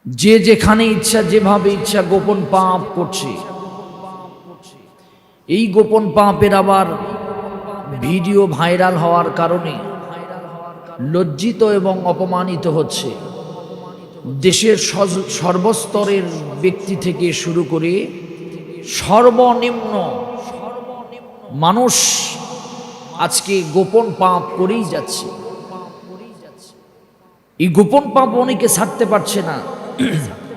যে যেখানে ইচ্ছা যেভাবে ইচ্ছা গোপন পাপ করছে। এই গোপন পাপের আবার ভিডিও ভাইরাল হওয়ার কারণে লজ্জিত এবং অপমানিত হচ্ছে দেশের সর্বস্তরের ব্যক্তি থেকে শুরু করে সর্বনিম্ন মানুষ আজকে গোপন পাপ করেই যাচ্ছে। এই গোপন পাপ অনেকে ছাড়তে পারছে না।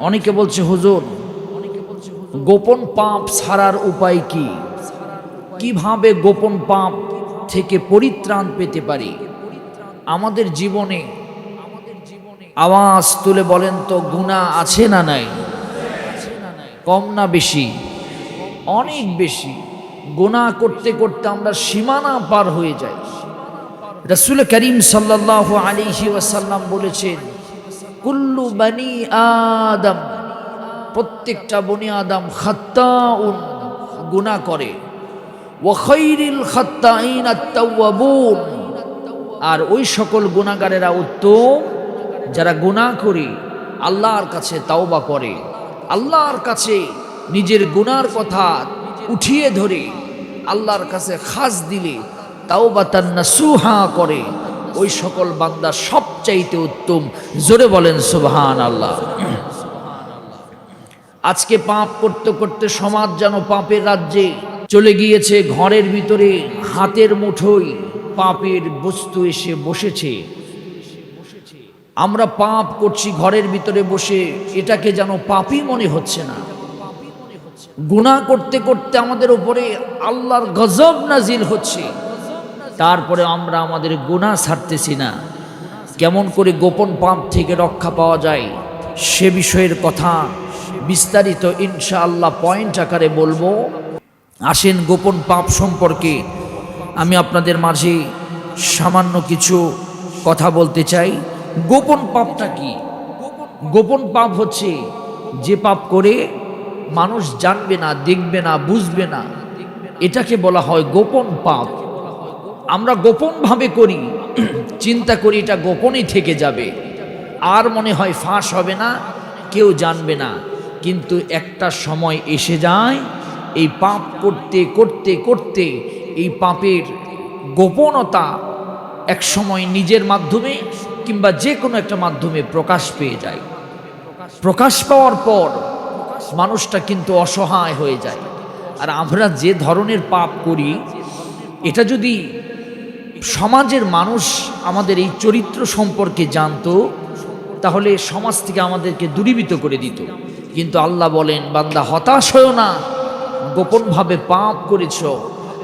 অনেকে বলছে, হুজুর, গোপন পাপ ছাড়ার উপায় কি? কিভাবে গোপন পাপ থেকে পরিত্রাণ পেতে পারি? আমাদের জীবনে আওয়াজ তুলে বলেন তো, গুনাহ আছে না নাই? কম না বেশি? অনেক বেশি। গুনাহ করতে করতে আমরা সীমানা পার হয়ে যাই। রাসূল করিম সাল্লাল্লাহু আলাইহি ওয়াসাল্লাম বলেছেন, কুল্লু বনি আদম, প্রত্যেকটা বনি আদম খাত্তাউন, গুনাহ করে। ওয়া খায়রুল খাত্তাইন আত-তাওয়াবুন, আর ওই সকল গুনাহগারেরা উত্তম যারা গুনাহ করে আল্লাহর কাছে তাওবা করে, আল্লাহর কাছে নিজের গুনার কথা উঠিয়ে ধরে আল্লাহর কাছে খাস দিলে তাওবাতান নাসুহা করে, ওই সকল বান্দা সবচাইতে উত্তম। জোরে বলেন সুবহানাল্লাহ। আজকে পাপ করতে করতে সমাজ যেন পাপের রাজ্যে চলে গিয়েছে। ঘরের ভিতরে হাতের মুঠোয় পাপের বস্তু এসে বসেছে। আমরা পাপ করছি ঘরের ভিতরে বসে, এটাকে যেন পাপই মনে হচ্ছে না। গুনাহ করতে করতে আমাদের উপরে আল্লাহর গজব নাজিল হচ্ছে, তারপরে আমরা আমাদের গুনাহ ছাড়তেছি না। কেমন করে গোপন পাপ থেকে রক্ষা পাওয়া যায় সে বিষয়ের কথা বিস্তারিত ইনশাআল্লাহ পয়েন্ট আকারে বলবো। আসেন, গোপন পাপ সম্পর্কে আমি আপনাদের মাঝে সামান্য কিছু কথা বলতে চাই। গোপন পাপটা কি? গোপন পাপ হচ্ছে যে পাপ করে মানুষ জানবে না, দেখবে না, বুঝবে না, এটাকে বলা হয় গোপন পাপ। আমরা গোপনভাবে করি, চিন্তা করি এটা গোপনই থেকে যাবে, আর মনে হয় ফাঁস হবে না, কেউ জানবে না। কিন্তু একটা সময় এসে যায়, এই পাপ করতে করতে করতে এই পাপের গোপনতা এক সময় নিজের মাধ্যমে কিংবা যে কোনো একটা মাধ্যমে প্রকাশ পেয়ে যায়। প্রকাশ পাওয়ার পর মানুষটা কিন্তু অসহায় হয়ে যায়। আর আমরা যে ধরনের পাপ করি, এটা যদি সমাজের মানুষ আমাদের এই চরিত্র সম্পর্কে জানতো, তাহলে সমাজ থেকে আমাদেরকে দূরীভূত করে দিত। কিন্তু আল্লাহ বলেন, বান্দা হতাশ হয়ো না, গোপনভাবে পাপ করেছ,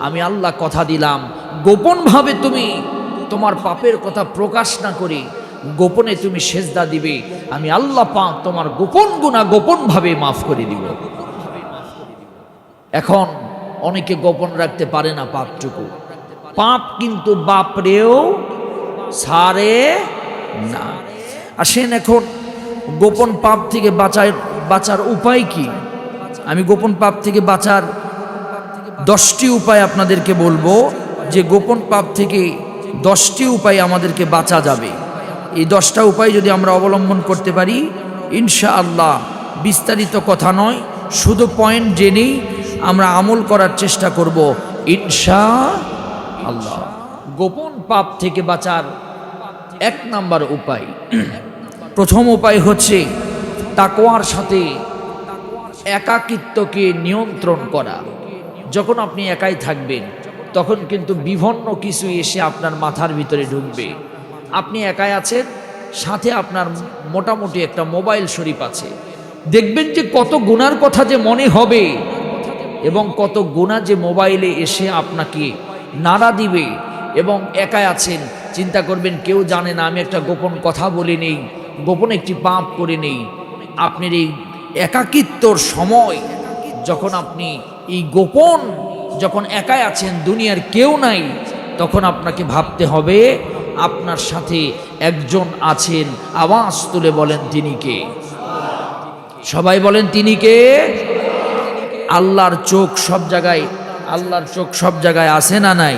আমি আল্লাহ কথা দিলাম, গোপনভাবে তুমি তোমার পাপের কথা প্রকাশ না করে গোপনে তুমি সেজদা দিবে, আমি আল্লাহ পাক তোমার গোপন গুনাহ গোপনভাবে মাফ করে দিব। এখন অনেকে গোপন রাখতে পারে না পাপটুকু। পাপ কিন্তু বাপরেও ছাড়ে না। আসেন, এখন গোপন পাপ থেকে বাঁচার উপায় কি? আমি গোপন পাপ থেকে বাঁচার 10টি উপায় আপনাদেরকে বলবো, যে গোপন পাপ থেকে 10টি উপায় আমাদেরকে বাঁচা যাবে। এই 10টা উপায় যদি আমরা অবলম্বন করতে পারি, ইনশাআল্লাহ, বিস্তারিত কথা নয়, শুধু পয়েন্ট জেনেই আমরা আমল করার চেষ্টা করব ইনশাআল্লাহ। গোপন পাপ থেকে বাঁচার 1 নাম্বার উপায়, প্রথম উপায় হচ্ছে তাকওয়ার সাথে একাকিত্বকে নিয়ন্ত্রণ করা। যখন আপনি একাই থাকবেন, তখন কিন্তু বিভিন্ন কিছু এসে আপনার মাথার ভিতরে ঢুকবে। আপনি একাই আছেন, সাথে আপনার মোটামুটি একটা মোবাইল শরীফ আছে, দেখবেন যে কত গুনার কথা যে মনে হবে এবং কত গুনাহ যে মোবাইলে এসে আপনাকে নাড়া দিবে। এবং একাই আছেন, চিন্তা করবেন কেউ জানে না, আমি একটা গোপন কথা বলে নেই, গোপন একটি পাপ করে নেই। আপনার এই একাকিত্বর সময়, যখন আপনি এই গোপন, যখন একাই আছেন, দুনিয়ার কেউ নাই, তখন আপনাকে ভাবতে হবে আপনার সাথে একজন আছেন। আওয়াজ তুলে বলেন, তিনি কে? সবাই বলেন, তিনি কে? আল্লাহর চোখ সব জায়গায়, আল্লাহর চোখ সব জায়গায় আছে না নাই?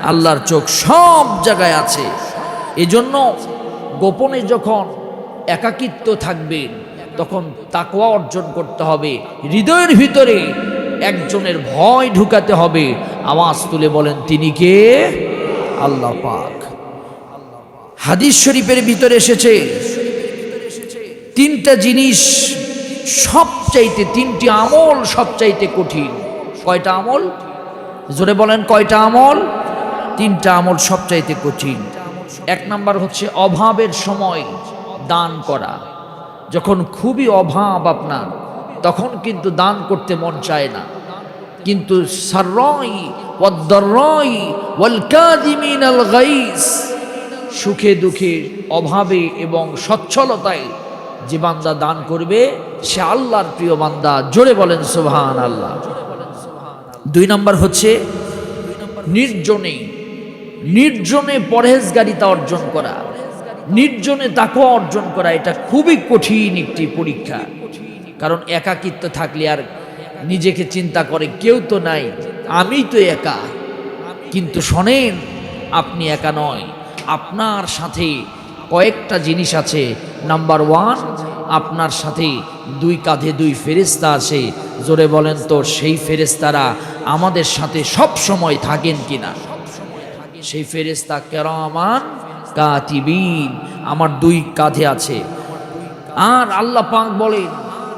আল্লাহর চোখ সব জায়গায় আছে। এজন্য গোপনে যখন একাকিত্ব থাকবেন, তখন তাকওয়া অর্জন করতে হবে, হৃদয়ের ভিতরে একজনের ভয় ঢুকাতে হবে। আওয়াজ তুলে বলেন তিনি কে? আল্লাহ পাক। হাদিস শরীফের ভিতরে এসেছে তিনটা জিনিস সবচাইতে, তিনটি আমল সবচাইতে কঠিন। কয়টা আমল? জোরে বলেন কয়টা আমল? তিনটা আমল সবচাইতে কঠিন। এক নাম্বার হচ্ছে অভাবের সময় দান করা। যখন খুবই অভাব আপনার, তখন কিন্তু দান করতে মন চায় না, কিন্তু সাররাই ওয়াদ-দাররাই ওয়াল কাযিমিনাল গাইস, সুখে দুঃখে অভাবে এবং সচ্ছলতায় যে বান্দা দান করবে সে আল্লাহর প্রিয় বান্দা। জোরে বলেন সুবহানাল্লাহ। দুই নাম্বার হচ্ছে নির্জনে, নির্জনে পরহেজগারিতা অর্জন করা, নির্জনে তাকওয়া অর্জন করা। এটা খুবই কঠিন একটি পরীক্ষা, কারণ একাকিত্ব থাকলে আর নিজেকে চিন্তা করে কেউ তো নাই, আমি তো একা। কিন্তু শোনেন, আপনি একা নয়, আপনার সাথে কয়েকটা জিনিস আছে। নাম্বার ওয়ান, আপনার সাথে দুই কাঁধে দুই ফেরেশতা আছে। জোরে বলেন তো সেই ফেরেশতারা আমাদের সাথে সব সময় থাকেন কিনা? সেই ফেরেশতা কিরামান কাতিবিন আমার দুই কাঁধে আছে। আর আল্লাহ পাক বলেন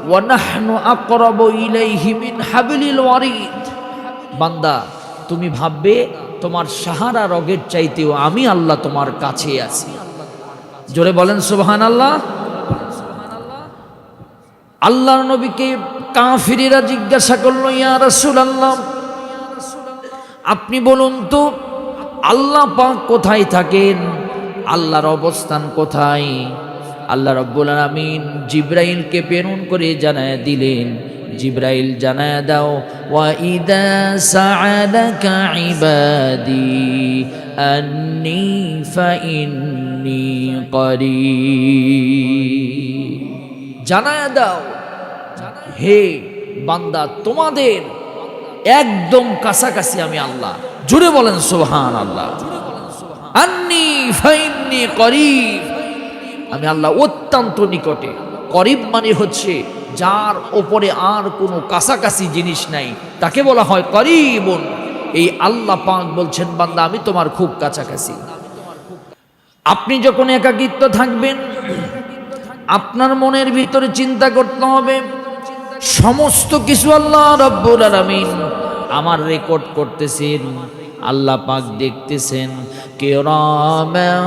ওয়া নাহনু আকরাবু ইলাইহি মিন হাবলিল ওয়ারিদ। বান্দা, তুমি ভাববে তোমার সাহারা রগের চাইতেও আমি আল্লাহ তোমার কাছে আছি। জোরে বলেন সুবহানাল্লাহ। আল্লাহর নবীকে কাফিরেরা জিজ্ঞাসা করলো, ইয়া রাসূলুল্লাহ, আপনি বলুন তো আল্লাহ পাক কোথায় থাকেন? আল্লাহর অবস্থান কোথায়? আল্লাহ রাব্বুল আলামিন জিবরাইলকে প্রেরণ করে জানায় দিলেন, জিবরাইল জানায় দাও, ওয়া ইদা সাআলাকা ইবাদি আন্নী ফাইন্নী করিব। জানায় দাও, হে বান্দা, তোমাদের একদম কাছাকাছি আমি আল্লাহ। জুড়ে বলেন সুবহানাল্লাহ। আন্নী ফাইন্নী করিব, আমি আল্লাহ অত্যন্ত নিকটে। করিব মানে হচ্ছে যার ওপরে আর কোনো কাছাকাছি জিনিস নাই, তাকে বলা হয় করিবুন। এই আল্লাহ পাক বলছেন, বান্দা আমি তোমার খুব কাছাকাছি। আপনি যখন একাকিত্ব থাকবেন, আপনার মনের ভিতরে চিন্তা করতে হবে সমস্ত কিছু আল্লাহ রাব্বুল আলামিন আমার রেকর্ড করতেছেন, আল্লাহ পাক দেখতেছেন। কিরামান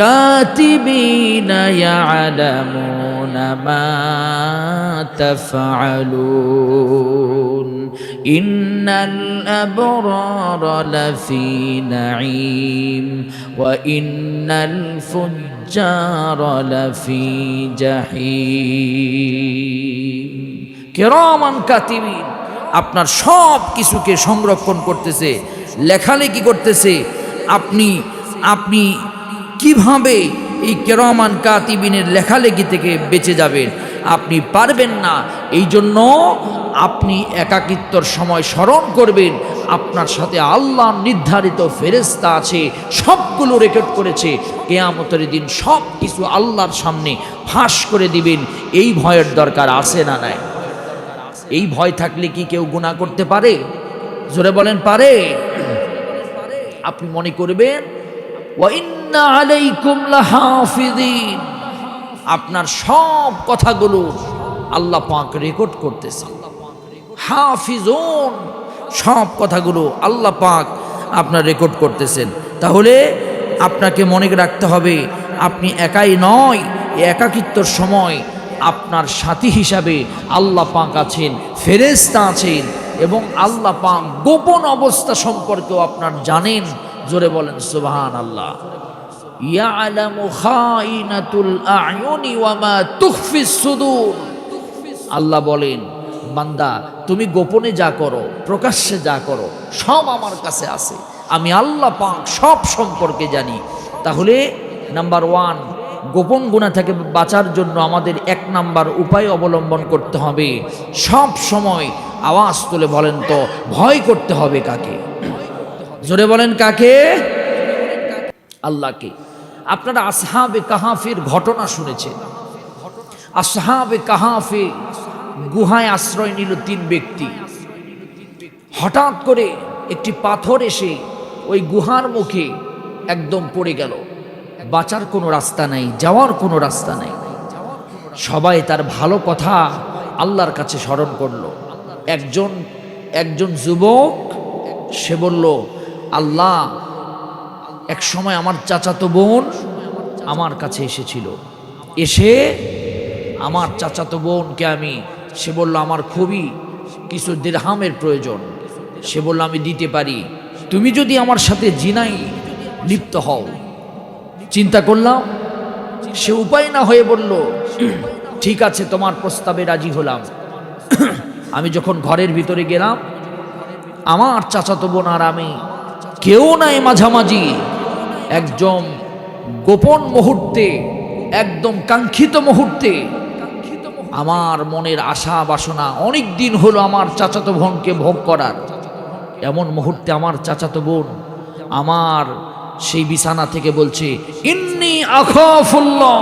কাতিবিনা ইয়ালামুনা মা তাফআলুন ইন্নাল আবরারা লাফি নাঈম ওয়া ইন্নাল ফুজ্জারা লাফি জাহিম। কিরামান কাতিবিন আপনার সব কিছুকে সংরক্ষণ করতেছে, লেখালেখি করতেছে। আপনি কিভাবে এই কিরামান কাতিবিনের লেখালেখি থেকে বেঁচে যাবেন? আপনি পারবেন না। এই জন্য আপনি একাকিত্বর সময় স্মরণ করবেন আপনার সাথে আল্লাহ নির্ধারিত ফেরেশতা আছে, সবগুলো রেকর্ড করেছে। কিয়ামতের দিন সব কিছু আল্লাহর সামনে ফাঁস করে দিবেন। এই ভয়ের দরকার আছে না নাই? এই ভয় থাকলে কি কেউ গুনাহ করতে পারে? জোরে বলেন পারে? আপনি মনে করবেন ওয়া ইন্না আলাইকুম লাহাফিযিন, আপনার সব কথাগুলো আল্লাহ পাক রেকর্ড করতেছে। হাফিজুন, সব কথাগুলো আল্লাহ পাক আপনার রেকর্ড করতেছেন। তাহলে আপনাকে মনে রাখতে হবে আপনি একাই নয়। একাকিত্বর সময় আপনার সাথী হিসাবে আল্লাহ পাক আছেন, ফেরেশতা আছেন, এবং আল্লাহ পাক গোপন অবস্থা সম্পর্কেও আপনার জানেন। জোরে বলেন সুবহানাল্লাহ। ইয়ালামু খাইনাতুল আ'য়ুনি ওয়া মা তুখফিস সুদূর। আল্লাহ বলেন, বান্দা তুমি গোপনে যা করো, প্রকাশ্যে যা করো, সব আমার কাছে আছে। আমি আল্লাহ পাক সব সম্পর্কে জানি। তাহলে নাম্বার ওয়ান, গোপন গুনাহ থেকে বাঁচার জন্য আমাদের এক নাম্বার উপায় অবলম্বন করতে হবে, সব সময় আওয়াজ তুলে বলেন তো ভয় করতে হবে কাকে? জোরে বলেন কাকে? আল্লাহকে। আপনারা আসহাবে কাহাফের ঘটনা শুনেছেন। আসহাবে কাহাফে গুহায় আশ্রয় নিল 3 ব্যক্তি। হঠাৎ করে একটি পাথর এসে ওই গুহার মুখে একদম পড়ে গেল। বাঁচার কোনো রাস্তা নাই, যাওয়ার কোনো রাস্তা নাই। সবাই তার ভালো কথা আল্লাহর কাছে স্মরণ করলো। একজন যুবক সে বলল, আল্লাহ, এক সময় আমার চাচাতো বোন আমার কাছে এসেছিল, এসে আমার চাচাতো বোনকে সে বলল আমার খুবই কিছু দিরহামের প্রয়োজন। সে বলল আমি দিতে পারি, তুমি যদি আমার সাথে জিনাই লিপ্ত হও। চিন্তা করলাম, সে উপায় না হয়ে বলল ঠিক আছে, তোমার প্রস্তাবে রাজি হলাম। আমি যখন ঘরের ভিতরে গেলাম, আমার চাচাতো বোন আর আমি কেউ নাই মাঝামাঝি। একদম গোপন মুহূর্তে, একদম কাঙ্ক্ষিত মুহূর্তে আমার মনের আশা বাসনা অনেক দিন হলো আমার চাচাতো বোনকে ভোগ করার। এমন মুহূর্তে আমার চাচাতো বোন আমার সেই বিছানা থেকে বলছে, ইন্নী আখাফুল্লাহ,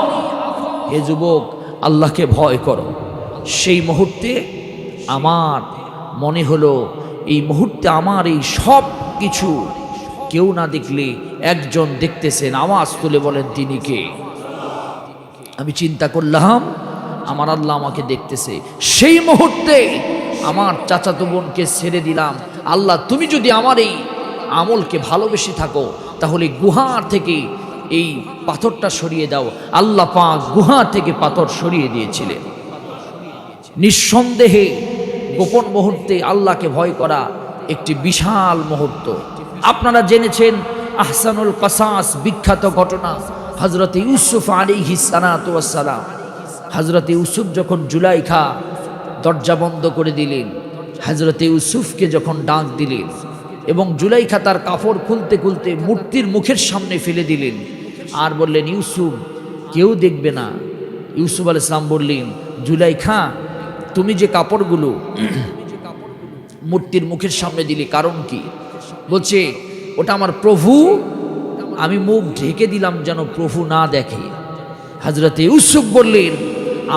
হে যুবক, আল্লাহকে ভয় করো। সেই মুহূর্তে আমার মনে হলো, এই মুহূর্তে আমার এই সব কিছু কেউ না দেখলে একজন দেখতেছেন, আওয়াজ তুলে বলেন তিনি কে? আমি চিন্তা করলাম আমার আল্লাহ আমাকে দেখতেছে। সেই মুহূর্তে আমার চাচাতো বোনকে ছেড়ে দিলাম। আল্লাহ, তুমি যদি আমার এই আমলকে ভালোবেসে থাকো তাহলে গুহার থেকে এই পাথরটা সরিয়ে দাও। আল্লাহ পাক গুহা থেকে পাথর সরিয়ে দিয়েছিলেন। নিঃসন্দেহে গোপন মুহূর্তে আল্লাহকে ভয় করা একটি বিশাল মুহূর্ত। আপনারা জেনেছেন আহসানুল কাসাস, বিখ্যাত ঘটনা, হযরত ইউসুফ আলাইহিস সালাতু ওয়াস সালাম। হযরত ইউসুফ যখন জুলাইখা দরজা বন্ধ করে দিলেন, হযরত ইউসুফকে যখন ডাক দিলেন এবং জুলাইখা তার কাপড় খুলতে খুলতে মূর্তির মুখের সামনে ফেলে দিলেন আর বললেন, ইউসুফ, কেউ দেখবে না। ইউসুফ আলাইহিস সালাম বললেন, জুলাইখা, তুমি যে কাপড়গুলো মূর্তির মুখের সামনে দিলে কারণ কি? বলছে, ওটা আমার প্রভু, আমি মুখ ঢেকে দিলাম যেন প্রভু না দেখে। হযরত ইউসুফ বললেন,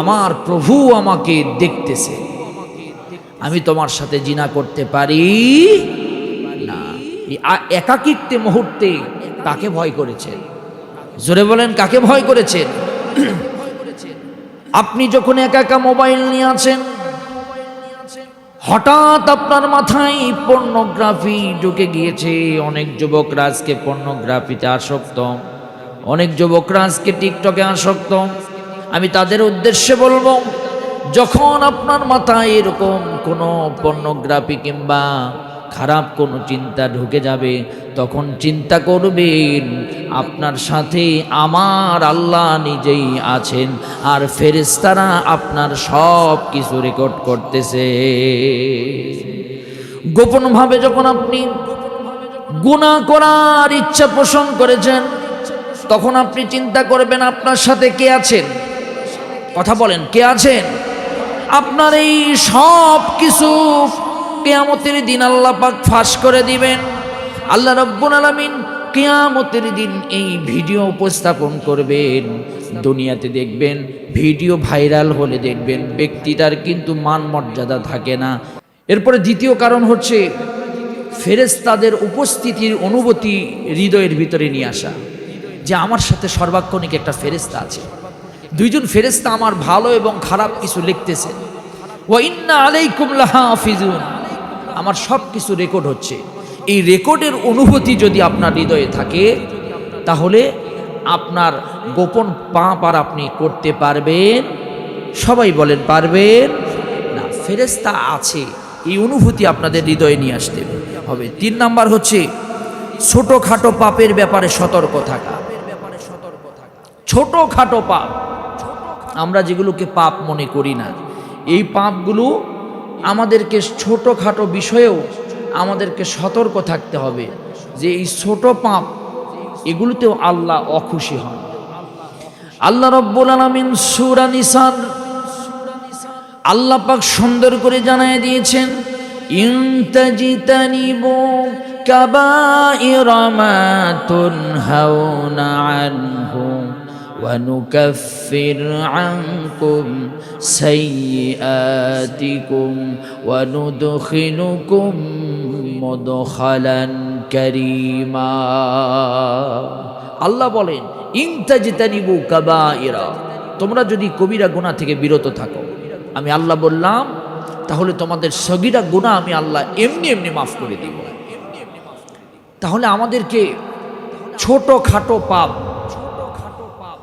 আমার প্রভু আমাকে দেখতেছে, আমি তোমার সাথে জিনা করতে পারি না। একাকিত্বে মুহূর্তে কাকে ভয় করেছেন? জোরে বলেন, কাকে ভয় করেছেন? আপনি যখন একা একা মোবাইল নিয়ে আছেন, হঠাৎ আপনার মাথায় পর্নোগ্রাফি ঢুকে গিয়েছে। অনেক যুবকরা আজকে পর্নোগ্রাফিতে আসক্ত, অনেক যুবকরা আজকে টিকটকে আসক্ত। আমি তাদের উদ্দেশ্যে বলবো, যখন আপনার মাথায় এরকম কোনো পর্নোগ্রাফি কিংবা খারাপ কোনো চিন্তা ঢুকে যাবে, তখন চিন্তা করবেন আপনার সাথে আমার আল্লাহ নিজেই আছেন, আর ফেরেশতারা আপনার সব কিছু রেকর্ড করতেছে। গোপনভাবে যখন আপনি গুনাহ করার ইচ্ছা পোষণ করেছেন, তখন আপনি চিন্তা করবেন আপনার সাথে কে আছেন। কথা বলেন, কে আছেন? আপনার এই সব কিছু কিয়ামতের দিন আল্লাহ পাক ফাঁস করে দিবেন। আল্লাহ রাব্বুল আলামিন কিয়ামতের দিন এই ভিডিও উপস্থাপন করবেন। দুনিয়াতে দেখবেন ভিডিও ভাইরাল হলে দেখবেন ব্যক্তিটার কিন্তু মান মর্যাদা থাকে না। এরপরে দ্বিতীয় কারণ হচ্ছে ফেরেশতাদের উপস্থিতির অনুভূতি হৃদয়ের ভিতরে নিয়ে আসা, যে আমার সাথে সর্বাক্ষণিক একটা ফেরেশতা আছে। দুইজন ফেরেশতা আমার ভালো এবং খারাপ কিছু লিখতেছে। ওয়া ইন্না আলাইকুম লাহাফিজুন, আমার সব কিছু রেকর্ড হচ্ছে। এই রেকর্ডের অনুভূতি যদি আপনার হৃদয়ে থাকে, তাহলে আপনার গোপন পাপ আর আপনি করতে পারবেন? সবাই বলেন, পারবেন না। ফেরেশতা আছে, এই অনুভূতি আপনাদের হৃদয়ে নিয়ে আসতে হবে। 3 নাম্বার হচ্ছে ছোটখাটো পাপের ব্যাপারে সতর্ক থাকা। ছোটখাটো পাপ, আমরা যেগুলোকে পাপ মনে করি না, এই পাপগুলো আমাদেরকে ছোটখাটো বিষয়েও আমাদেরকে সতর্ক থাকতে হবে যে এই ছোট পাপ এগুলোতেও আল্লাহ অখুশি হন। আল্লাহ রাব্বুল আলামিন সূরা নিসার আল্লাহ পাক সুন্দর করে জানায় দিয়েছেন, ইন তাজতানিবু কাবাইরা মা তুনহাউনা আনহু ونكفر عنكم سيئاتكم وندخلكم مدخلا كريما আল্লাহ বলেন ইনতাজতানিবু কাবাইরা, তোমরা যদি কবিরা গুনাহ থেকে বিরত থাকো, আমি আল্লাহ বললাম, তাহলে তোমাদের সগীরা গুনাহ আমি আল্লাহ এমনি এমনি মাফ করে দিব। তাহলে আমাদেরকে ছোট খাটো পাপ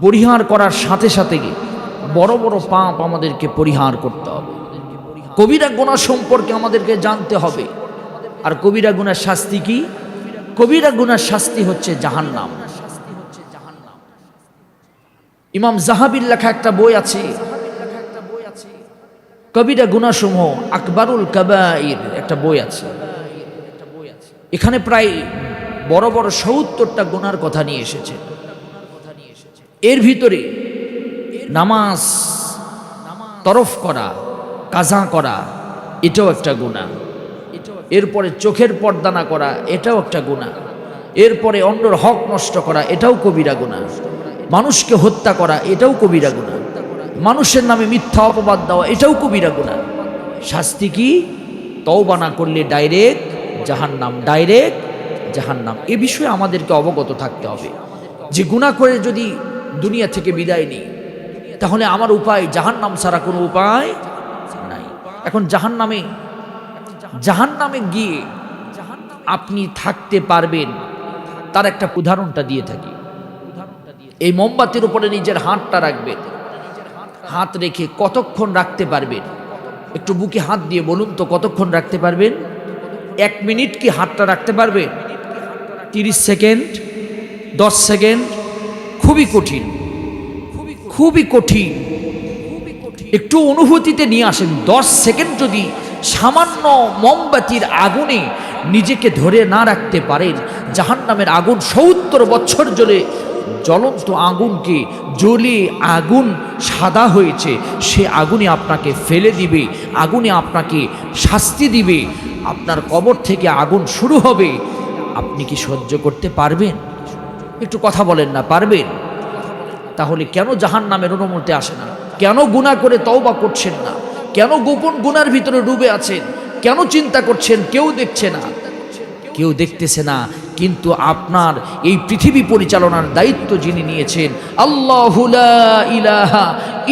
পরিহার করার সাথে সাথে বড় বড় পাপ আমাদেরকে পরিহার করতে হবে। কবিরা গুনাহ সম্পর্কে আমাদেরকে জানতে হবে। আর কবিরা গুনার শাস্তি কি? কবিরা গুনার শাস্তি হচ্ছে জাহান্নাম। ইমাম জাহাবির লেখা একটা বই আছে, কবিরা গুনাহ সমূহ আকবরুল কাবাইর, একটা বই আছে। এখানে প্রায় বড় বড় ৭০টা গুনার কথা নিয়ে এসেছে। এর ভিতরে নামাজ তরফ করা, কাজা করা, এটাও একটা গুনাহ। এরপরে চোখের পর্দা না করা, এটাও একটা গুনাহ। এরপরে অন্যর হক নষ্ট করা, এটাও কবিরা গুনাহ। মানুষকে হত্যা করা, এটাও কবিরা গুনাহ। মানুষের নামে মিথ্যা অপবাদ দেওয়া, এটাও কবিরা গুনাহ। শাস্তি কি? তওবা না করলে ডাইরেক্ট জাহান্নাম, ডাইরেক্ট জাহান্নাম। এ বিষয়ে আমাদেরকে অবগত থাকতে হবে যে গুনাহ করে যদি দুনিয়া থেকে বিদায় নিই, তাহলে আমার উপায় জাহান্নাম ছাড়া কোনো উপায় নাই। এখন জাহান্নামে গিয়ে আপনি থাকতে পারবেন, তার একটা উদাহরণটা দিয়ে থাকি। এই মোমবাতির উপরে নিজের হাতটা রাখবেন, হাত রেখে কতক্ষণ রাখতে পারবেন? একটু বুকে হাত দিয়ে বলুন তো, কতক্ষণ রাখতে পারবেন? 1 মিনিট কি হাতটা রাখতে পারবেন? 30 সেকেন্ড, 10 সেকেন্ড? খুবই কঠিন, খুবই কঠিন। একটু অনুভূতিতে নিয়ে আসেন। 10 সেকেন্ড যদি সামান্য মোমবাতির আগুনে নিজেকে ধরে না রাখতে পারেন, জাহান্নামের আগুন 70 বছর জ্বলে, জ্বলন্ত আগুনকে জ্বলে আগুন সাদা হয়েছে, সে আগুনে আপনাকে ফেলে দিবে, আগুনে আপনাকে শাস্তি দিবে, আপনার কবর থেকে আগুন শুরু হবে। আপনি কি সহ্য করতে পারবেন? একটু কথা বলেন না, পারবেন? তাহলে কেন জাহান্নামের অনুমতি আসে না? কেন গুনাহ করে তওবা করছেন না? কেন গোপন গুনার ভিতরে ডুবে আছেন? কেন চিন্তা করছেন? কেউ দেখছে না, কেউ দেখতেছে না, কিন্তু আপনার এই পৃথিবী পরিচালনার দায়িত্ব যিনি নিয়েছেন, আল্লাহু লা ইলাহা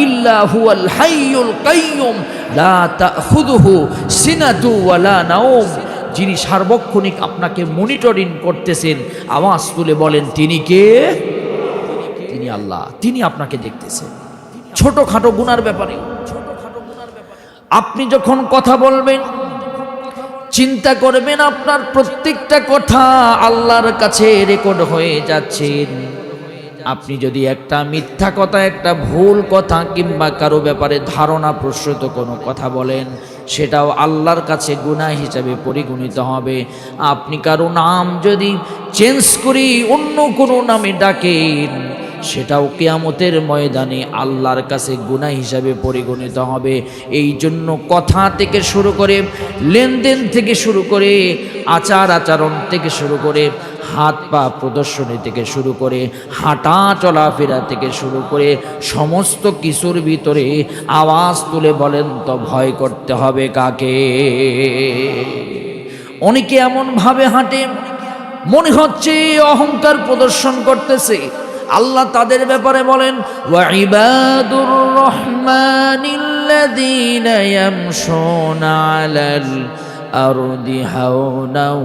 ইল্লা হুয়াল হাইয়ুল কাইয়ুম লা তাখুযুহু সিনাতু ওয়ালা নাওম, যিনি সার্বক্ষণিক আপনাকে মনিটরিং করতেছেন, আওয়াজ তুলে বলেন তিনি কে? তিনি আল্লাহ, তিনি আপনাকে দেখতেছেন। ছোটখাটো গুনার ব্যাপারে আপনি যখন কথা বলবেন, চিন্তা করবেন আপনার প্রত্যেকটা কথা আল্লাহর কাছে রেকর্ড হয়ে যাচ্ছেন। আপনি যদি একটা মিথ্যা কথা, একটা ভুল কথা কিংবা কারো ব্যাপারে ধারণা প্রসূত কোনো কথা বলেন, সেটাও আল্লাহর কাছে গুনাহ হিসাবে পরিগণিত হবে। আপনি কারো নাম যদি চেঞ্জ করে অন্য কোনো নামে ডাকেন, সেটাও কিয়ামতের ময়দানে আল্লাহর কাছে গুনাহ হিসাবে পরিগণিত হবে। এই জন্য কথা থেকে শুরু করে, লেনদেন থেকে শুরু করে, আচার আচরণ থেকে শুরু করে, হাত পা প্রদর্শনী থেকে শুরু করে, হাঁটা চলাফেরা থেকে শুরু করে, সমস্ত কিছুর ভিতরে আওয়াজ তুলে বলেন তো ভয় করতে হবে কাকে? অনেকে এমনভাবে হাঁটে মনে হচ্ছে অহংকার প্রদর্শন করতেছে। আল্লাহ তাদের ব্যাপারে বলেন, ওয়া ইবাদুর রহমানিল্লাযীনা ইয়ামশুনা আলাল আরদি হাওনাও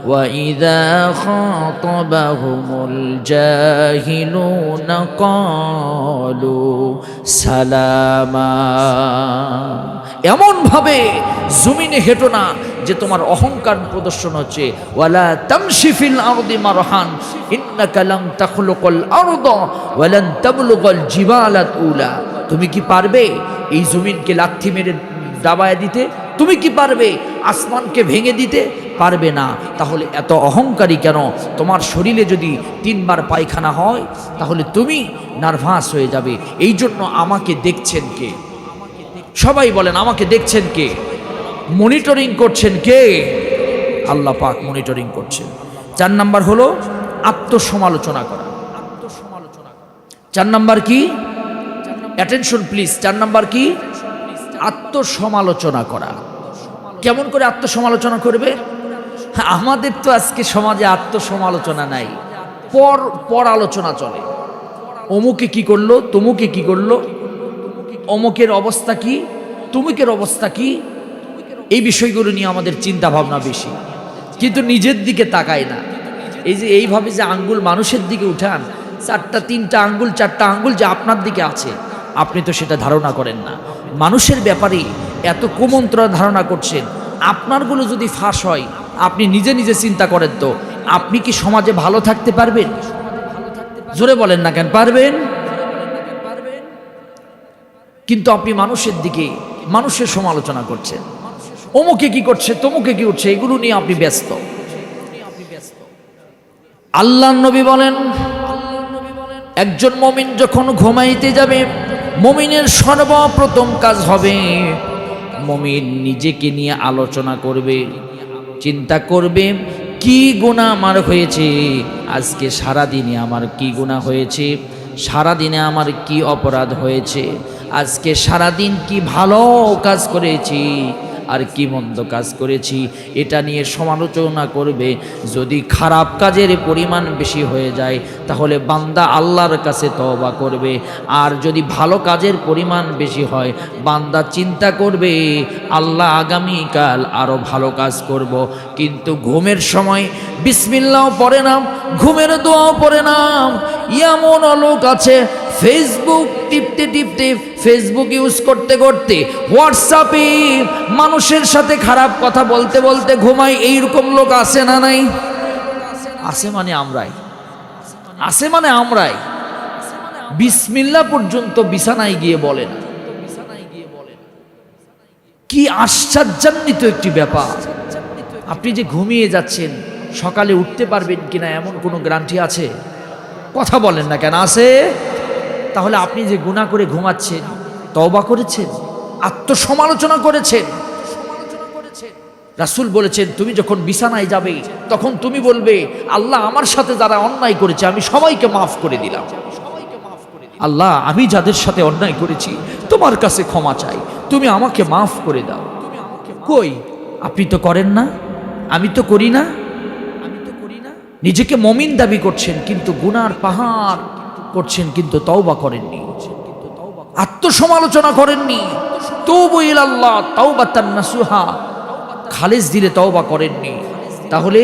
ওয়া ইযা খাতাবাহুমুল জাহিলুনা ক্বালু সালামা। এমন ভাবে জমিনে হেঁটো না যে তোমার অহংকার প্রদর্শন হচ্ছে। ওয়ালা তামশি ফিল আরদি মারহান ইন্নাকা লাম তাখলুকাল আরদা ওয়া লান তাবলুগাল জিবালা তুলা। তুমি কি পারবে এই জমিনকে লাথি মেরে দাবায় দিতে? তুমি কি পারবে আসমানকে ভেঙে দিতে? পারবে না। তাহলে এত অহংকারী কেন? তোমার শরীরে যদি 3 বার পায়খানা হয় তাহলে তুমি নার্ভাস হয়ে যাবে। এই জন্য আমাকে দেখছেন কে? সবাই বলেন, আমাকে দেখছেন কে? মনিটরিং করছেন কে? আল্লাহ পাক মনিটরিং করছেন। 4 নাম্বার হলো আত্মসমালোচনা করা। 4 নাম্বার কি? Attention please. 4 নাম্বার কি? আত্মসমালোচনা করা। কেমন করে আত্মসমালোচনা করবে? আমাদের তো আজকে সমাজে আত্মসমালোচনা নাই, পর আলোচনা চলে। অমুকে কি করলো, তমুকে কি করলো, অমুকের অবস্থা কি, তুমুকের অবস্থা কি, এই বিষয়গুলো নিয়ে আমাদের চিন্তা ভাবনা বেশি, কিন্তু নিজের দিকে তাকায় না। এই যে এইভাবে যে আঙ্গুল মানুষের দিকে উঠান, 4টা 3টা আঙ্গুল 4টা আঙ্গুল যে আপনার দিকে আছে, আপনি তো সেটা ধারণা করেন না। মানুষের ব্যাপারে এত কুমন্ত্র ধারণা করছেন। আপনারগুলো যদি ফাঁস হয়, আপনি নিজে নিজে চিন্তা করেন তো, আপনি কি সমাজে ভালো থাকতে পারবেন? জোরে বলেন না কেন, পারবেন? কিন্তু আপনি মানুষের দিকে, মানুষের সমালোচনা করছেন, অমুকে কি করছে, তমুকে কি করছে, এগুলো নিয়ে আপনি ব্যস্ত। আল্লাহর নবী বলেন, একজন মুমিন যখন ঘুমাইতে যাবে, মুমিনের সর্বপ্রথম কাজ হবে, মুমিন নিজেকে নিয়ে আলোচনা করবে, চিন্তা করবে কি গুনাহ আমার হয়েছে, আজকে সারাদিনে আমার কি গুনাহ হয়েছে, সারাদিনে আমার কি অপরাধ হয়েছে, আজকে সারাদিন কি ভালো কাজ করেছি আর কি মন্দ কাজ করেছি, এটা নিয়ে সমালোচনা করবে। যদি খারাপ কাজের পরিমাণ বেশি হয়ে যায়, তাহলে বান্দা আল্লাহর কাছে তওবা করবে। আর যদি ভালো কাজের পরিমাণ বেশি হয়, বান্দা চিন্তা করবে আল্লাহ আগামীকাল আরও ভালো কাজ করব। কিন্তু ঘুমের সময় বিসমিল্লাহ পড়ে না, ঘুমের দোয়াও পড়ে না। এমন লোক আছে ফেসবুক টিপতে টিপতে, ফেসবুক ইউজ করতে করতে, হোয়াটসঅ্যাপে মানুষের সাথে খারাপ কথা বলতে বলতে ঘুমায়। এইরকম লোক আছে না নাই? আছে মানে আমরাই, আছে মানে আমরাই। বিসমিল্লাহ পর্যন্ত বিছানায় গিয়ে বলেন। কি আশ্চর্যান্বিত একটি ব্যাপার! আপনি যে ঘুমিয়ে যাচ্ছেন, সকালে উঠতে পারবেন কিনা এমন কোনো গ্যারান্টি আছে? কথা বলেন না কেন, আছে? তাহলে আপনি যে গুনাহ করে ঘুমাচ্ছেন, তওবা করেছেন, আত্মসমালোচনা করেছেন। রাসূল বলেছেন, তুমি যখন বিছানায় যাবে, তখন তুমি বলবে আল্লাহ আমার সাথে যারা অন্যায় করেছে আমি সবাইকে মাফ করে দিলাম। আল্লাহ আমি যাদের সাথে অন্যায় করেছি তোমার কাছে ক্ষমা চাই, তুমি আমাকে মাফ করে দাও। কই, আপনি তো করেন না, আমি তো করি না। নিজেকে মুমিন দাবি করছেন, কিন্তু গুনার পাহাড় করছেন, কিন্তু তওবা করেননি, আত্মসমালোচনা করেননি। তুবু ইলাল্লাহ তাওবাতান নাসুহা, খালিস দিলে তওবা করেননি। তাহলে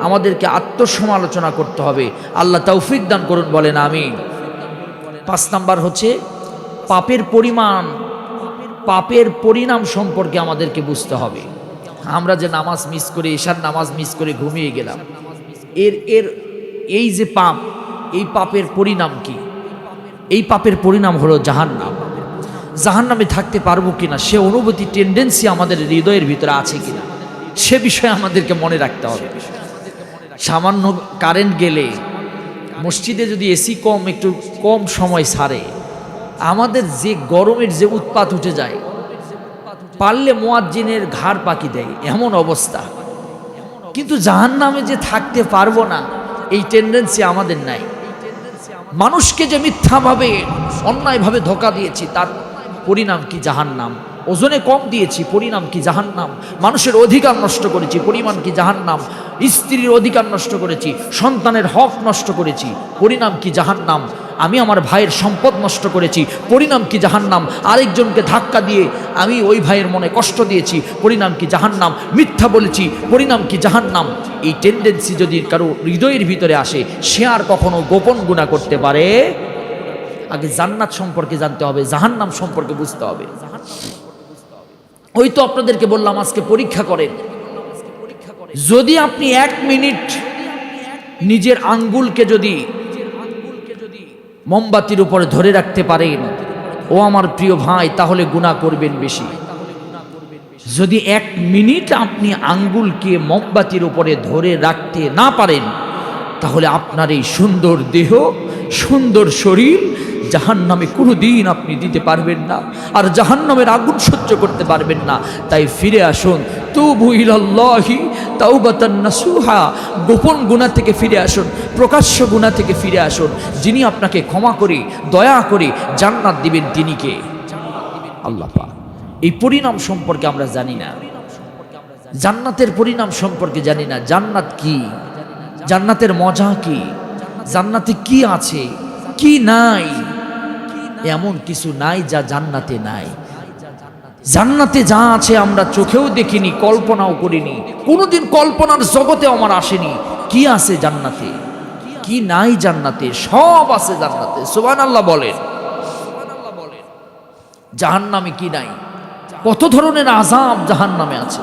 আমাদেরকে আত্মসমালোচনা করতে হবে। আল্লাহ তৌফিক দান করুন, বলেন আমিন। 5 নাম্বার হচ্ছে পাপের পরিমাণ, পাপের পরিণাম সম্পর্কে আমাদেরকে বুঝতে হবে। আমরা যে নামাজ মিস করে, ঈশার নামাজ মিস করে ঘুমিয়ে গেলাম, এই যে পাপ, এই পাপের পরিণাম কি? এই পাপের পরিণাম হলো জাহান্নাম। জাহান্নামে থাকতে পারবো কিনা সে অনুভূতি, টেন্ডেন্সি আমাদের হৃদয়ের ভিতরে আছে কিনা, সে বিষয়ে আমাদেরকে মনে রাখতে হবে। সামান্য কারেন্ট গেলে, মসজিদে যদি এসি একটু কম সময় ছাড়ে, আমাদের যে গরমের যে উৎপাত উঠে যায়, পারলে মুয়াজ্জিনের ঘাড় পাকি দেয়, এমন অবস্থা। কিন্তু জাহান্নামে যে থাকতে পারবো না, এই টেন্ডেন্সি আমাদের নাই। মানুষকে যে মিথ্যাভাবে, অন্যায়ভাবে ধোঁকা দিয়েছি, তার পরিণাম কি? জাহান্নাম। ওজনে কম দিয়েছি, পরিণাম কি? জাহান্নাম। মানুষের অধিকার নষ্ট করেছি, পরিণাম কি? জাহান্নাম। স্ত্রীর অধিকার নষ্ট করেছি, সন্তানের হক নষ্ট করেছি, পরিণাম কি? জাহান্নাম। আমি আমার ভাইয়ের সম্পদ নষ্ট করেছি, পরিণাম কি? জাহান্নাম। আরেকজনকে ধাক্কা দিয়ে আমি ওই ভাইয়ের মনে কষ্ট দিয়েছি, পরিণাম কি? জাহান্নাম। মিথ্যা বলেছি, পরিণাম কি? জাহান্নাম। এই টেন্ডেন্সি যদি কারো হৃদয়ের ভিতরে আসে, সে আর কখনো গোপন গুনাহ করতে পারে? আগে জান্নাত সম্পর্কে জানতে হবে, জাহান্নাম সম্পর্কে বুঝতে হবে। ওই তো আপনাদেরকে বললাম, আজকে পরীক্ষা করেন। যদি আপনি 1 মিনিট নিজের আঙ্গুলকে যদি মোমবাতির উপরে ধরে রাখতে পারেন, ও আমার প্রিয় ভাই, তাহলে গুনাহ করবেন বেশি। যদি 1 মিনিট আপনি আঙ্গুলকে মোমবাতির উপরে ধরে রাখতে না পারেন, তাহলে আপনার এই সুন্দর দেহ, সুন্দর শরীর জাহান্নামে কোনোদিন আপনি দিতে পারবেন না, আর জাহান্নামের আগুন সহ্য করতে পারবেন না। তাই ফিরে আসুন, তুবু ইলাল্লাহি তাওবাতান নাসুহা। গোপন গুনাহ থেকে ফিরে আসুন, প্রকাশ্য গুনাহ থেকে ফিরে আসুন। যিনি আপনাকে ক্ষমা করে দয়া করে জান্নাত দিবেন তিনি কে? আল্লাহ পাক। এই পরিণাম সম্পর্কে আমরা জানি না, জান্নাতের পরিণাম সম্পর্কে জানি না। জান্নাত কি, জান্নাতের মজা কি, জান্নাতে কি আছে কি নাই, এমন কিছু নাই যা জান্নাতে নাই। জান্নাতে যা আছে আমরা চোখেও দেখিনি, কল্পনাও করিনি, কোনোদিন কল্পনার জগতে আমার আসেনি। কি আছে জান্নাতে, কি নাই জান্নাতে? সব আছে জান্নাতে, সুবহানাল্লাহ বলেন। জাহান্নামে কি নাই? কত ধরনের আযাব জাহান্নামে আছে।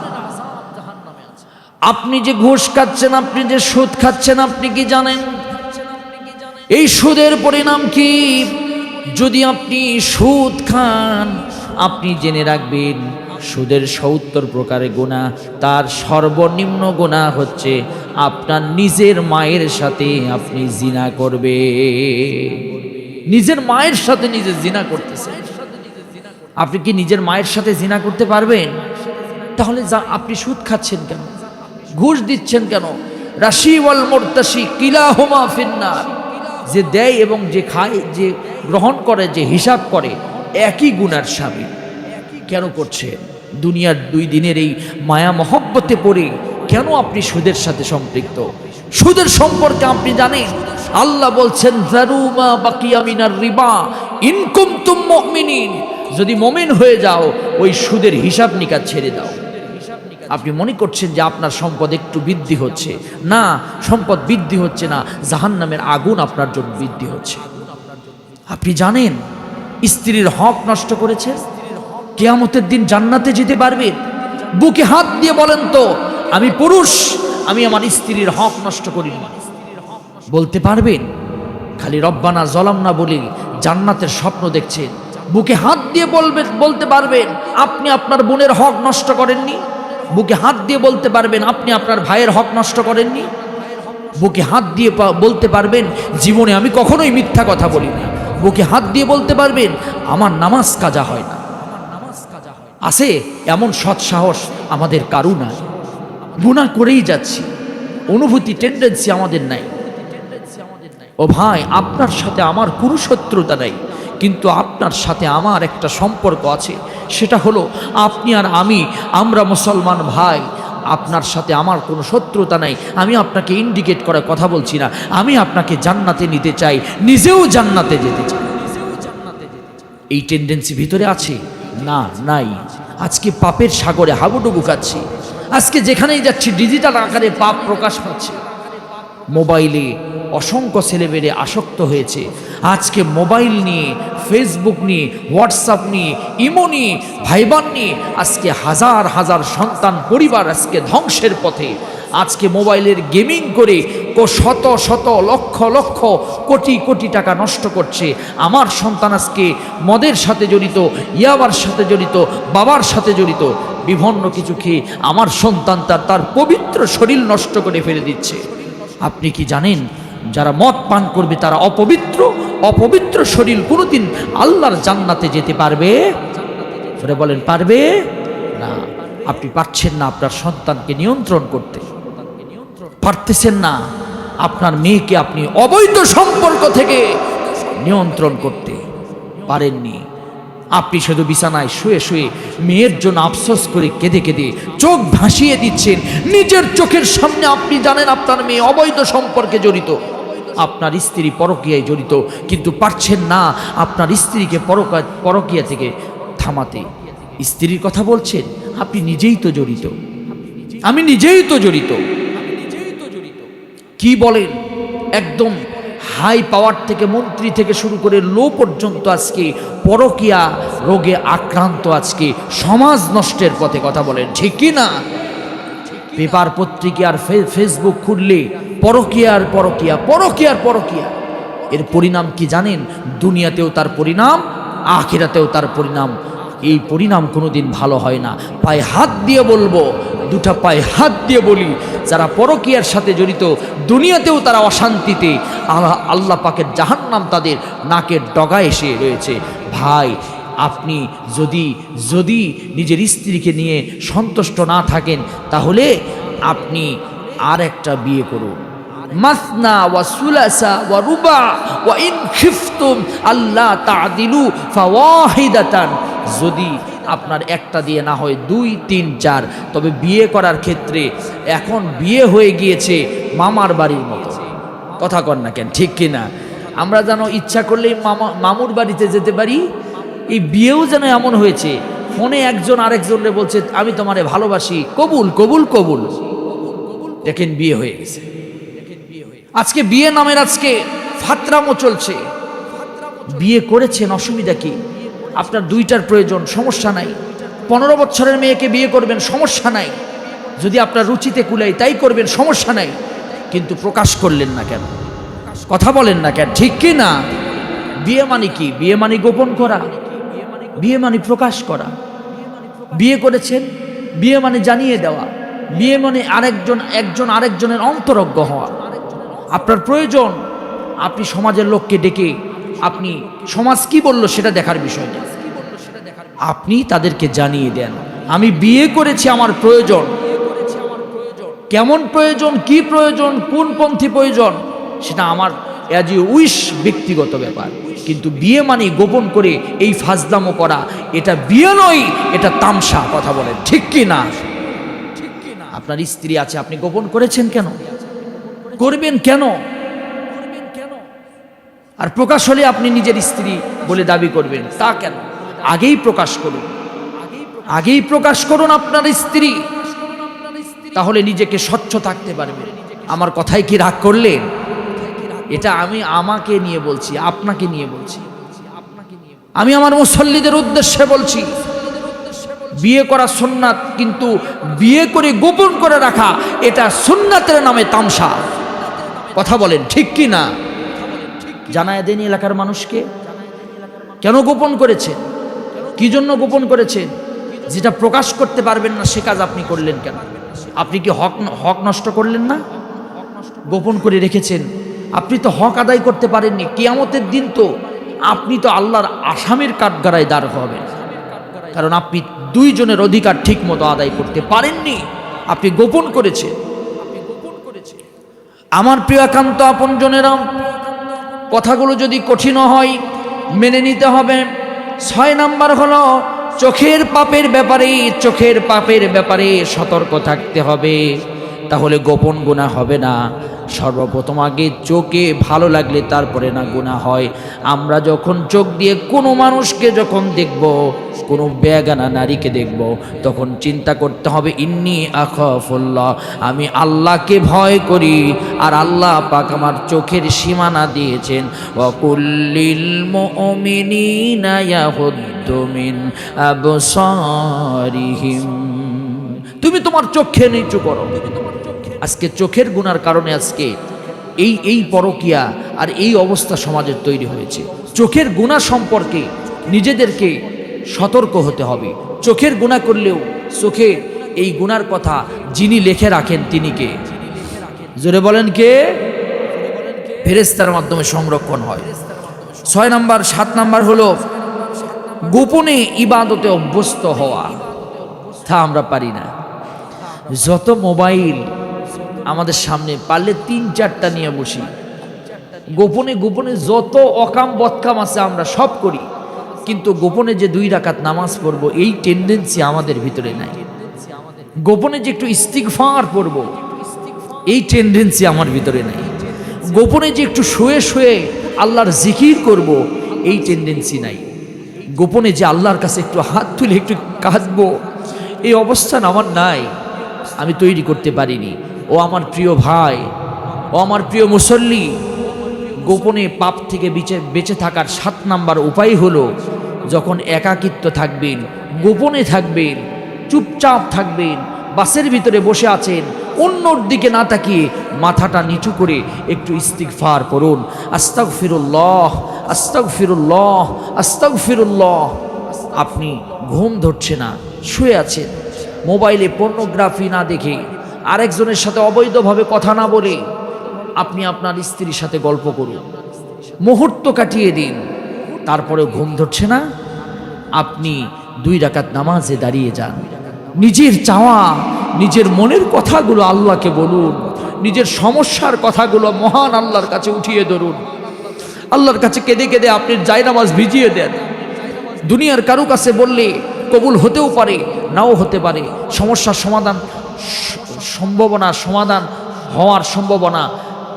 আপনি যে ঘুষ খাচ্ছেন, আপনি যে সুদ খাচ্ছেন, আপনি কি জানেন এই সুদের পরিণাম কি? যদি আপনি সুদ খান, আপনি জেনে রাখবেন সুদের ৭০ প্রকারের গুনাহ, তার সর্বনিম্ন গুনাহ হচ্ছে আপনার নিজের মায়ের সাথে আপনি জিনা করবে। নিজের মায়ের সাথে নিজে জিনা করতেছেন। আপনি কি নিজের মায়ের সাথে জিনা করতে পারবেন? তাহলে আপনি সুদ খাচ্ছেন কেন, ঘুষ দিচ্ছেন কেন? রাশি ওয়াল মুরতাশি কিলাহুমা ফিন্নার। যে দেয় এবং যে খায়, যে গ্রহণ করে, যে হিসাব করে, একই গুনার স্বামী। কেন করছেন? দুনিয়ার ২ দিনের এই মায়া মহব্বতে পড়ে কেন আপনি সুদের সাথে সম্পৃক্ত? সুদের সম্পর্কে আপনি জানেন আল্লাহ বলছেন যারুমা বাকিয়া মিনার রিবা ইন কুনতুম মুমিনিন। যদি মুমিন হয়ে যাও ওই সুদের হিসাব নিকাশ ছেড়ে দাও। আপনি মনে করছেন যে আপনার সম্পদ একটু বৃদ্ধি হচ্ছে, না, সম্পদ বৃদ্ধি হচ্ছে না, জাহান্নামের আগুন আপনার জন্য বৃদ্ধি হচ্ছে। আপনি জানেন স্ত্রীর হক নষ্ট করেছেন, কিয়ামতের দিন জান্নাতে যেতে পারবেন? বুকে হাত দিয়ে বলেন তো, আমি পুরুষ, আমি আমার স্ত্রীর হক নষ্ট করিনি, বলতে পারবেন? খালি রব্বানা জলামনা বলে জান্নাতের স্বপ্ন দেখছেন। বুকে হাত দিয়ে বলতে পারবেন আপনি আপনার বোনের হক নষ্ট করেননি? বুকে হাত দিয়ে বলতে পারবেন আপনি আপনার ভাইয়ের হক নষ্ট করেননি? বুকে হাত দিয়ে বলতে পারবেন জীবনে আমি কখনোই মিথ্যা কথা বলি না? বুকে হাত দিয়ে বলতে পারবেন আমার নামাজ কাজা হয় না? আছে এমন সৎ সাহস আমাদের কারু নাই। গুনাহ করেই যাচ্ছি, অনুভূতি টেন্ডেন্সি আমাদের নাই। ও ভাই, আপনার সাথে আমার কোনো শত্রুতা নাই, কিন্তু আপনার সাথে আমার একটা সম্পর্ক আছে। সেটা হলো আপনি আর আমরা মুসলমান ভাই। আপনার সাথে আমার কোনো শত্রুতা নাই। আমি আপনাকে ইন্ডিকেট করে কথা বলছি না, আমি আপনাকে জান্নাতে নিতে চাই, নিজেও জান্নাতে যেতে চাই। এই টেন্ডেন্সি ভিতরে আছে না? নাই। আজকে পাপের সাগরে হাবুডুবু খাচ্ছি। আজকে যেখানেই যাচ্ছি ডিজিটাল আকারে পাপ প্রকাশ পাচ্ছে। মোবাইলে অসংখ্য ছেলেমেয়ে আসক্ত হয়েছে। আজকে মোবাইল নিয়ে, ফেসবুক নিয়ে, হোয়াটসঅ্যাপ নিয়ে, ইমো নিয়ে, ভাইবান নিয়ে আজকে হাজার হাজার সন্তান পরিবার আজকে ধ্বংসের পথে। আজকে মোবাইলের গেমিং করে শত শত লক্ষ লক্ষ কোটি কোটি টাকা নষ্ট করছে। আমার সন্তান আজকে মদের সাথে জড়িত, ইয়াবার সাথে জড়িত, বাবার সাথে জড়িত, বিভিন্ন কিছু খেয়ে আমার সন্তান তার পবিত্র শরীর নষ্ট করে ফেলে দিচ্ছে। আপনি কি জানেন যারা মদ পান করবে তারা অপবিত্র শরীর কোনোদিন আল্লাহর জান্নাতে যেতে পারবে? ধরে বলেন পারবে না। আপনি পারছেন না আপনার সন্তানকে নিয়ন্ত্রণ করতে, পারতেছেন না আপনার মেয়েকে আপনি অবৈধ সম্পর্ক থেকে নিয়ন্ত্রণ করতে পারেননি। আপনি শুধু বিছানায় শুয়ে শুয়ে মেয়ের জন্য আফসোস করে কেঁদে কেঁদে চোখ ভাসিয়ে দিচ্ছেন। নিজের চোখের সামনে আপনি জানেন আপনার মেয়ে অবৈধ সম্পর্কে জড়িত, আপনার স্ত্রী পরকীয়ায় জড়িত, কিন্তু পারছেন না আপনার স্ত্রীকে পরকীয়া থেকে থামাতে। স্ত্রীর কথা বলছেন, আপনি নিজেই তো জড়িত, আমি নিজেই তো জড়িত। কি বলেন? একদম হাই পাওয়ার থেকে মন্ত্রী থেকে শুরু করে লো পর্যন্ত আজকে পরকীয়া রোগে আক্রান্ত, আজকে সমাজ নষ্টের পথে। কথা বলেন ঠিক কি না? পেপার পত্রিকা আর ফেসবুক খুললে পরকীয়ার পরকীয়া, পরকীয়ার পরকীয়া। এর পরিণাম কি জানেন? দুনিয়াতেও তার পরিণাম, আখিরাতেও তার পরিণাম। এই পরিণাম কোনোদিন ভালো হয় না। পায়ে হাত দিয়ে বলবো, দুটা পায়ে হাত দিয়ে বলি, যারা পরকীয়ার সাথে জড়িত দুনিয়াতেও তারা অশান্তিতে, আল্লাহ পাকের জাহান্নাম তাদের নাকের ডগায় এসে রয়েছে। ভাই, আপনি যদি নিজের স্ত্রীকে নিয়ে সন্তুষ্ট না থাকেন, তাহলে আপনি আর একটা বিয়ে করুন। মাসনা ওয়া সুলাসা ওয়া রুবা ওয়া ইন খিফতুম আল্লাহ তা'দিলু ফাওয়াহিদাতান, যদি আপনার একটা দিয়ে না হয় 2, 3, 4, তবে বিয়ে করার ক্ষেত্রে এখন বিয়ে হয়ে গিয়েছে মামার বাড়ির মতো। কথা কন না কেন, ঠিক কিনা? আমরা যেন ইচ্ছা করলেই মামুর বাড়িতে যেতে পারি, এই বিয়েও যেন এমন হয়েছে, ফোনে একজন আরেকজনরে বলছে আমি তোমারে ভালোবাসি, কবুল কবুল কবুল, দেখেন বিয়ে হয়ে গেছে। আজকে বিয়ে নামের আজকে ফাতরামো চলছে। বিয়ে করেছেন, অসুবিধা কি? আপনার 2টার প্রয়োজন, সমস্যা নাই। 15 বছরের মেয়েকে বিয়ে করবেন, সমস্যা নাই। যদি আপনার রুচিতে কুলাই তাই করবেন, সমস্যা নাই। কিন্তু প্রকাশ করলেন না কেন? কথা বলেন না কেন, ঠিক কি না? বিয়ে মানে কি? বিয়ে মানে গোপন করা, বিয়ে মানে প্রকাশ করা। বিয়ে করেছেন, বিয়ে মানে জানিয়ে দেওয়া, বিয়ে মানে একজন আরেকজনের অন্তরজ্ঞ হওয়া। আপনার প্রয়োজন, আপনি সমাজের লোককে ডেকে, আপনি সমাজ কি বলল সেটা দেখার বিষয় না, আপনি তাদেরকে জানিয়ে দেন আমি বিয়ে করেছি, আমার প্রয়োজন। কেমন প্রয়োজন, কি প্রয়োজন, কোন পন্থী প্রয়োজন, সেটা আমার অ্যাজ এ উইশ ব্যক্তিগত ব্যাপার। কিন্তু বিয়ে মানে গোপন করে এই ফাজলামো করা, এটা বিয়ে নয়, এটা তামসা। কথা বলেন, ঠিক কি না? আপনার স্ত্রী আছে, আপনি গোপন করেছেন কেন? করবেন কেন? আর প্রকাশ হলে আপনি নিজের স্ত্রী বলে দাবি করবেন, তা কেন? আগেই প্রকাশ করুন, আগেই প্রকাশ করুন আপনার স্ত্রী, তাহলে নিজেকে স্বচ্ছ থাকতে পারবেন। আমার কথায় কি রাগ করলেন? এটা আমি আমাকে নিয়ে বলছি, আপনাকে নিয়ে বলছি, আমি আমার মুসল্লিদের উদ্দেশ্যে বলছি। বিয়ে করা সুন্নাত, কিন্তু বিয়ে করে গোপন করে রাখা, এটা সুন্নাতের নামে তামসা। কথা বলেন, ঠিক কি না? জানায় দেন এলাকার মানুষকে, কেন গোপন করেছেন, কি জন্য গোপন করেছেন? যেটা প্রকাশ করতে পারবেন না সে কাজ আপনি করলেন কেন? আপনি কি হক নষ্ট করলেন না? গোপন করে রেখেছেন, আপনি তো হক আদায় করতে পারেননি। কিয়ামতের দিন তো আপনি তো আল্লাহর আসামির কাঠগড়ায় দাঁড় হবেন, কারণ আপনি 2 জনের অধিকার ঠিক মতো আদায় করতে পারেননি, আপনি গোপন করেছেন। আমার প্রিয় একান্ত আপনজনেরা, কথাগুলো যদি কঠিন হয় মেনে নিতে হবে। 6 নাম্বার হলো চোখের পাপের ব্যাপারে সতর্ক থাকতে হবে, তাহলে গোপন গুনাহ হবে না। সর্বপ্রথম আগে চোখে ভালো লাগলে তারপরে না গুনাহ হয়। আমরা যখন চোখ দিয়ে কোনো মানুষকে যখন দেখব, কোনো বেগানা নারীকে দেখব, তখন চিন্তা করতে হবে ইন্নী আখাফুল্লাহ, আমি আল্লাহকে ভয় করি। আর আল্লাহ পাক আমার চোখের সীমানা দিয়েছেন, ওয়া কুল্লিল মুমিনিনা ইয়াগুদ্দু মিন আবসারিহিম। তুমি তোমার চোখে নিচু করো। আজকে চোখের গুনার কারণে আজকে এই পরকিয়া আর এই অবস্থা সমাজের তৈরি হয়েছে। চোখের গুনাহ সম্পর্কে নিজেদেরকে সতর্ক হতে হবে। চোখের গুনাহ করলেও চোখে এই গুনার কথা যিনি লিখে রাখেন তিনি কে? জোরে বলেন কে? ফেরেশতার মাধ্যমে সংরক্ষণ হয়। 6 নাম্বার। 7 নাম্বার হলো গোপনে ইবাদতে অভ্যস্ত হওয়া। তা আমরা পারি না। যত মোবাইল আমাদের সামনে, পারলে 3-4টা নিয়ে বসি, গোপনে গোপনে যত অকাম বদকাম আছে আমরা সব করি, কিন্তু গোপনে যে 2 রাকাত নামাজ পড়বো এই টেন্ডেন্সি আমাদের ভিতরে নাই। গোপনে যে একটু ইস্তিগফার পড়বো এই টেন্ডেন্সি আমার ভিতরে নাই। গোপনে যে একটু শুয়ে শুয়ে আল্লাহর জিকির করব এই টেন্ডেন্সি নাই। গোপনে যে আল্লাহর কাছে একটু হাত তুলে একটু কাঁদবো এই অবস্থান আমার নাই, আমি তৈরি করতে পারিনি। ও আমার প্রিয় ভাই, ও আমার প্রিয় মুসল্লি, গোপনে পাপ থেকে বেঁচে থাকার 7 নাম্বার উপায় হলো, যখন একাকিত্ব থাকবেন, গোপনে থাকবেন, চুপচাপ থাকবেন, বাসের ভিতরে বসে আছেন, অন্যর দিকে না তাকিয়ে মাথাটা নিচু করে একটু ইস্তিগফার করুন। আস্তাগফিরুল্লাহ, আস্তাগফিরুল্লাহ, আস্তাগফিরুল্লাহ। আপনি ঘুম ধরছে না, শুয়ে আছেন, মোবাইলে পর্নোগ্রাফি না দেখে, আরেকজনের সাথে অবৈধভাবে কথা না বলে আপনি আপনার স্ত্রীর সাথে গল্প করুন, মুহূর্ত কাটিয়ে দিন, তারপরেও ঘুম ধরছে না, আপনি 2 রাকাত নামাজে দাঁড়িয়ে যান। নিজের চাওয়া, নিজের মনের কথাগুলো আল্লাহকে বলুন, নিজের সমস্যার কথাগুলো মহান আল্লাহর কাছে উঠিয়ে ধরুন, আল্লাহর কাছে কেঁদে কেঁদে আপনি জায়নামাজ ভিজিয়ে দেন। দুনিয়ার কারো কাছে বললে কবুল হতেও পারে, নাও হতে পারে, সমস্যার সমাধান হওয়ার সম্ভাবনা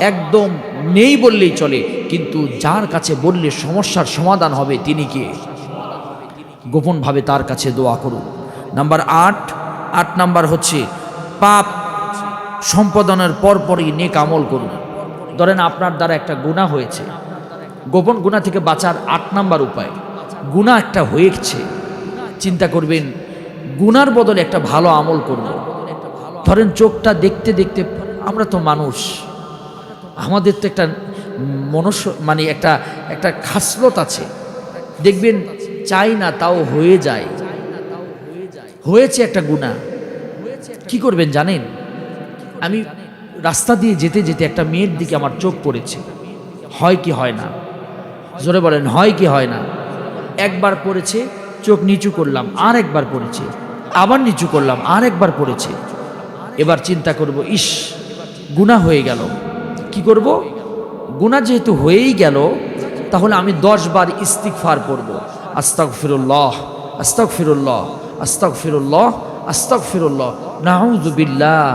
একদম নেই বললেই চলে, কিন্তু যার কাছে বললে সমস্যার সমাধান হবে তিনি কে? গোপনভাবে তার কাছে দোয়া করুন। নাম্বার 8 নাম্বার হচ্ছে পাপ সম্পাদনের পরপরই নেক আমল করুন। ধরেন আপনার দ্বারা একটা গুনাহ হয়েছে, গোপন গুনাহ থেকে বাঁচার 8 নাম্বার উপায়, গুনাহ একটা হয়েছে, চিন্তা করবেন গুনার বদলে একটা ভালো আমল করব। ধরেন চোখটা দেখতে দেখতে, আমরা তো মানুষ, আমাদের তো একটা মানে একটা খাসলত আছে, দেখবেন চাই না তাও হয়ে যায়। হয়েছে একটা গুনাহ, কি করবেন জানেন? আমি রাস্তা দিয়ে যেতে যেতে একটা মেয়ের দিকে আমার চোখ পড়েছে, হয় কি হয় না? জোরে বলেন, হয় কি হয় না? একবার পড়েছে, চোখ নিচু করলাম, আর একবার পড়েছে, আবার নিচু করলাম, আর একবার পড়েছে। এবার চিন্তা করব, ইস গুনাহ হয়ে গেল, কি করব? গুনাহ যেহেতু হয়েই গেল, তাহলে আমি 10 বার ইস্তিগফার পড়ব। আস্তাগফিরুল্লাহ, আস্তাগফিরুল্লাহ, আস্তাগফিরুল্লাহ, আস্তাগফিরুল্লাহ, নাউযু বিল্লাহ,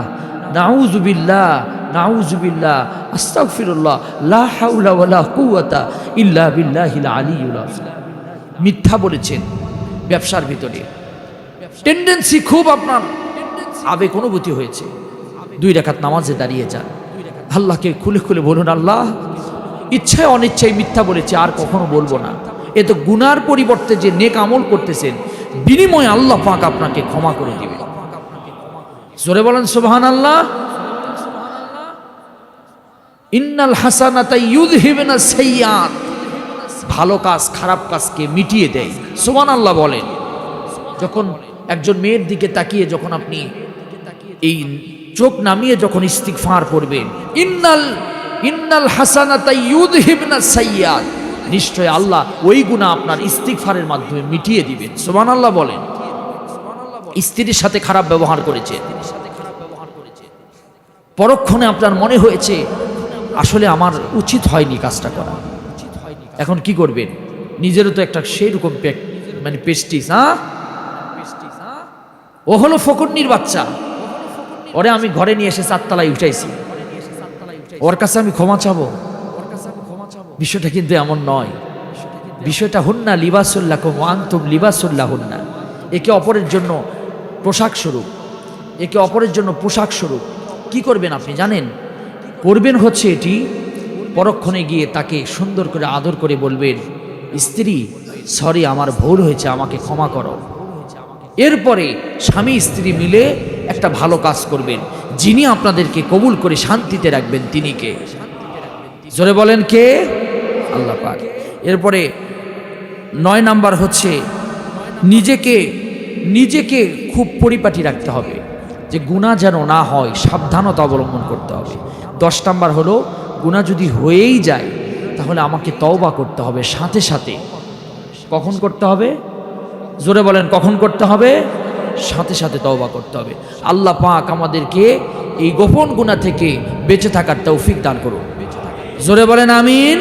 নাউযু বিল্লাহ, নাউযু বিল্লাহ, আস্তাগফিরুল্লাহ, লা হাওলা ওয়ালা কুওয়াতা ইল্লা বিল্লাহিল আলিয়্যিল আযীম। মিথ্যা বলেছেন ব্যবসার ভিতরে, টেন্ডেন্সি খুব আপনার আবেগ অনুভূতি হয়েছে, 2 রাকাত নামাজে দাঁড়িয়ে যান, আল্লাহকে খুলে খুলে বলুন, আল্লাহ ইচ্ছায় অনিচ্ছায় মিথ্যা বলেছে, আর কখনো বলবো না। এ তো গুনার পরিবর্তে যে নেক আমল করতেছেন, বিনিময়ে আল্লাহ পাক আপনাকে ক্ষমা করে দিবেন। জোরে বলেন সুবহানাল্লাহ। ইন্নাল হাসানাতা ইউযহিবুনা সাইয়্যাত, ভালো কাজ খারাপ কাজকে মিটিয়ে দেয়। সুবহানাল্লাহ বলেন। যখন একজন মেয়ের দিকে তাকিয়ে যখন আপনি এই চোখ নামিয়ে যখন ইস্তিগফার করবেন, ইন্নাল হাসানাতা ইউযহিবুনা সাইয়্যাত, নিশ্চয় আল্লাহ ওই গুনাহ আপনার ইস্তিগফারের মাধ্যমে মিটিয়ে দিবেন। সুবহানাল্লাহ বলেন। স্ত্রীর সাথে খারাপ ব্যবহার করেছে, পরক্ষণে আপনার মনে হয়েছে আসলে আমার উচিত হয়নি কাজটা করা, এখন কি করবেন? নিজেরও তো একটা সেই রকম মানে পেস্টিস, ও হলো ফকুন্নির বাচ্চা, ওরে আমি ঘরে নিয়ে এসে 4 তলায় উঠাইছি, ওর কাছে আমি ক্ষমা চাবো? বিষয়টা কিন্তু এমন নয়। বিষয়টা হুন্না লিবাসুল লাকুম ওয়া আনতুম লিবাসুল লাহুন্না, একে অপরের জন্য পোশাক স্বরূপ, একে অপরের জন্য পোশাক স্বরূপ। কি করবেন আপনি জানেন? করবেন হচ্ছে এটি, পরক্ষণে গিয়ে তাকে সুন্দর করে আদর করে বলবেন, স্ত্রী সরি আমার ভুল হয়েছে, আমাকে ক্ষমা করো। এরপরে স্বামী স্ত্রী মিলে একটা ভালো কাজ করবেন, যিনি আপনাদেরকে কবুল করে শান্তিতে রাখবেন তিনি কে? জোরে বলেন কে? আল্লাহ পাক। এরপরে 9 নাম্বার হচ্ছে নিজেকে খুব পরিপাটি রাখতে হবে, যে গুনাহ যেন না হয়, সাবধানতা অবলম্বন করতে হবে। 10 নাম্বার হলো গুনাহ যদি হয়েই যায় তাহলে আমাকে তওবা করতে হবে সাথে সাথে। কখন করতে হবে? জোরে বলেন, কখন করতে হবে? সাথে সাথে তওবা করতে হবে। আল্লাহ পাক আমাদেরকে এই গোপন গুনাহ থেকে বেঁচে থাকার তৌফিক দান করুন। জোরে বলেন আমিন।